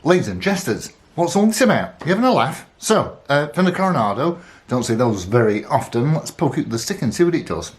Ladies and jesters, what's all this about? You having a laugh? So, Fender Coronado, don't see those very often. Let's poke out the stick and see what it does.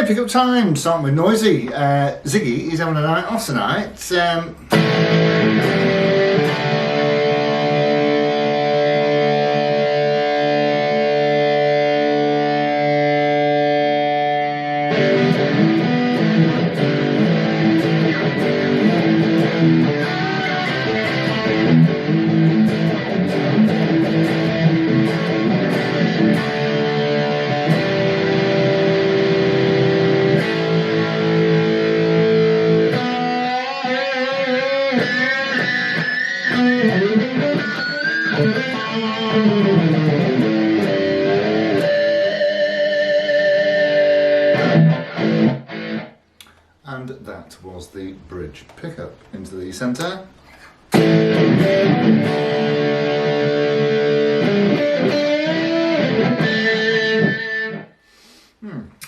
Pickup time, starting with Noisy. Ziggy, he's having a night off tonight. And that was the bridge pickup into the centre.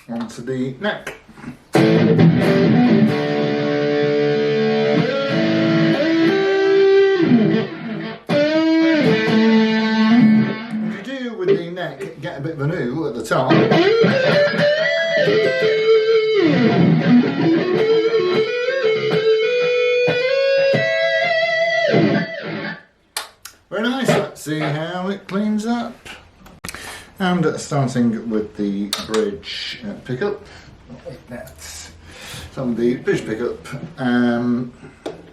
Onto the neck. What you do with the neck, get a bit of an ooh at the top. Very nice, let's see how it cleans up. And starting with the bridge pickup, that's some of the bridge pickup.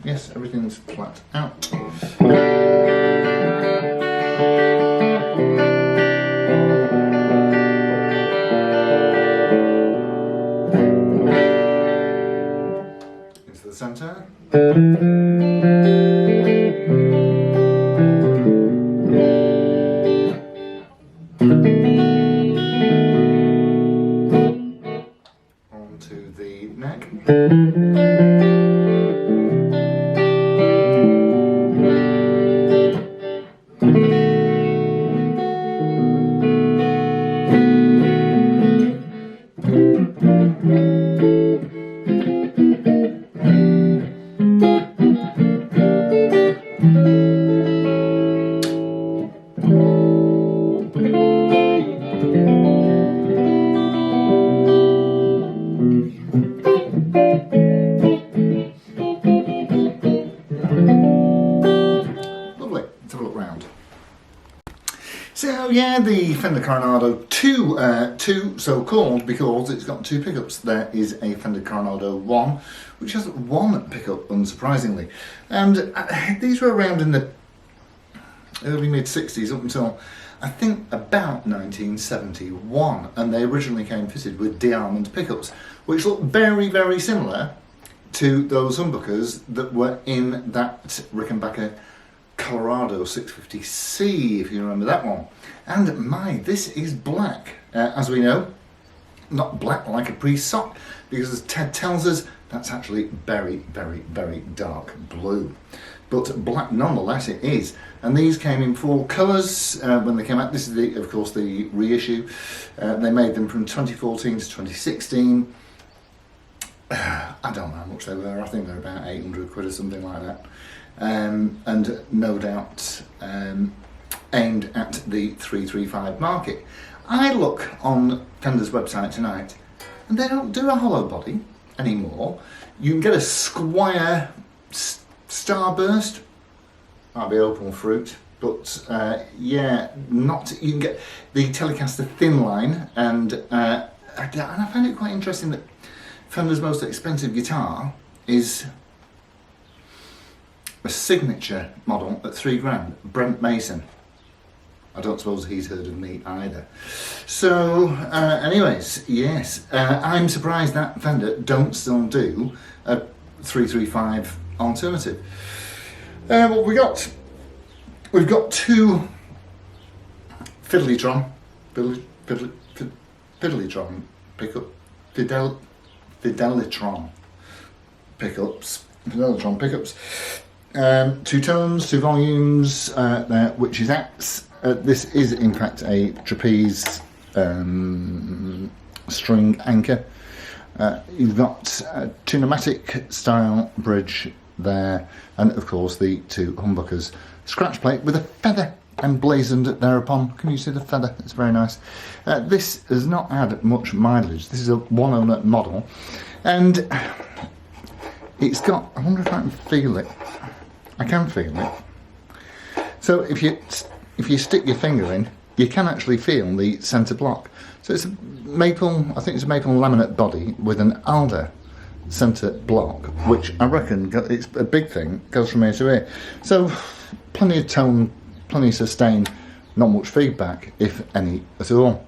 Yes, everything's flat out. So yeah, the Fender Coronado 2, so called because it's got 2 pickups. There is a Fender Coronado 1, which has 1 pickup, unsurprisingly. And these were around in the early mid-60s up until, I think, about 1971. And they originally came fitted with de-armand pickups, which look very, very similar to those humbuckers that were in that Rickenbacker Colorado 650C, if you remember that one. And my, this is black, as we know, not black like a priest's sock, because as Ted tells us, that's actually very, very, very dark blue. But black nonetheless it is. And these came in 4 colours when they came out. This is, of course, the reissue. They made them from 2014 to 2016. I don't know how much they were. I think they're about 800 quid or something like that. And no doubt aimed at the 335 market. I look on Fender's website tonight and they don't do a hollow body anymore. You can get a square starburst, might be open fruit, but yeah, not. You can get the Telecaster thin line, and I find it quite interesting that Fender's most expensive guitar is a signature model at £3,000, Brent Mason. I don't suppose he's heard of me either. So, anyways, yes, I'm surprised that Fender don't still do a 335 alternative. What we got? We've got 2 Fiddlytron pickup, Fidelitron pickups. 2 tones, 2 volumes, which is X. This is in fact a trapeze string anchor. You've got a pneumatic style bridge there, and of course the 2 humbuckers. Scratch plate with a feather emblazoned thereupon. Can you see the feather? It's very nice. This has not had much mileage. This is a 1-owner model, and it's got, I wonder if I can feel it. I can feel it. So if you stick your finger in, you can actually feel the centre block. So it's a maple, I think it's a maple laminate body with an alder centre block, which I reckon, it's a big thing, goes from here to here. So plenty of tone, plenty of sustain, not much feedback, if any at all.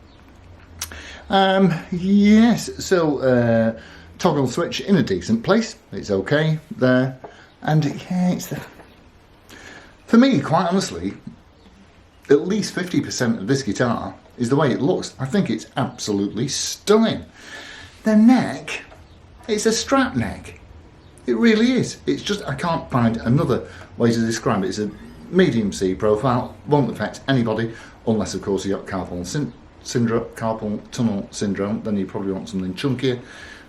Yes, so toggle switch in a decent place, it's okay there. And yeah, it's for me, quite honestly, at least 50% of this guitar is the way it looks. I think it's absolutely stunning. The neck, it's a Strat neck. It really is. It's just, I can't find another way to describe it. It's a medium C profile, won't affect anybody, unless of course you got carpal tunnel syndrome, then you probably want something chunkier.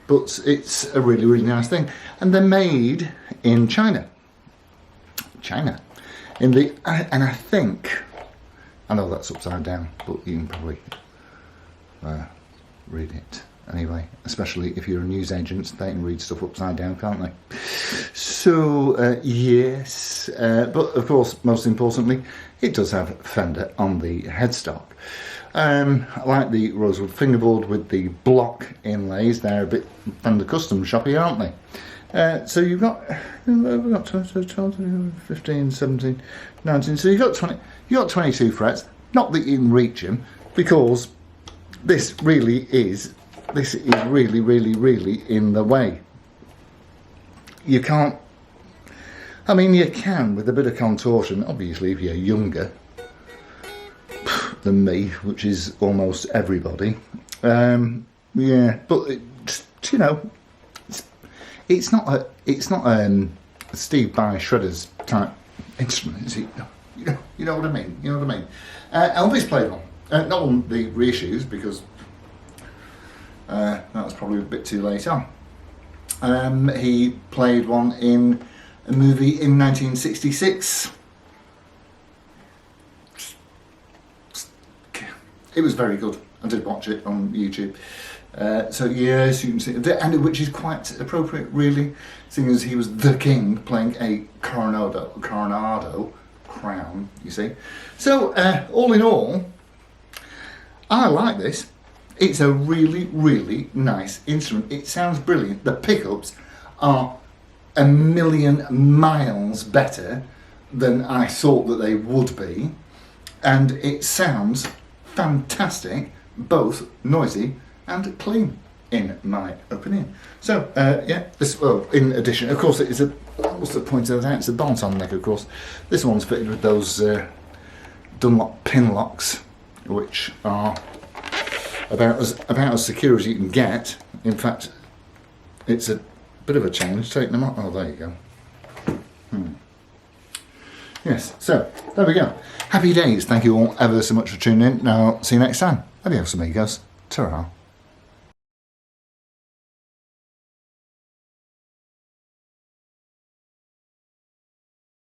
But it's a really, really nice thing. And they're made in China. And I think, I know that's upside down, but you can probably read it anyway, especially if you're a newsagent. They can read stuff upside down, can't they? So yes, but of course, most importantly, it does have Fender on the headstock. I like the rosewood fingerboard with the block inlays. They're a bit Fender custom shoppy, aren't they? So you've got 12, 15, 17, 19. So you've got 22 frets. Not that you can reach them, because this is really, really, really in the way. You can't. I mean, you can with a bit of contortion. Obviously, if you're younger than me, which is almost everybody. Yeah, but you know, it's not a Steve Vai Shredders type instrument, is it? You know what I mean. You know what I mean. Elvis played one, not on the reissues, because that was probably a bit too late on. He played one in a movie in 1966. It was very good. I did watch it on YouTube. So yes, you can see, and which is quite appropriate, really, seeing as he was the king playing a Coronado crown. You see. So all in all, I like this. It's a really, really nice instrument. It sounds brilliant. The pickups are a million miles better than I thought that they would be, and it sounds fantastic, both noisy and clean, in my opinion. So yeah, this, well, in addition, of course, it is a, I must have pointed that out, it's a bolt-on neck, of course. This one's fitted with those Dunlop pin locks, which are about as secure as you can get. In fact, it's a bit of a challenge taking them off. Oh, there you go. Yes, so there we go. Happy days. Thank you all ever so much for tuning in. Now, see you next time. Adios, amigos. Ta-ra.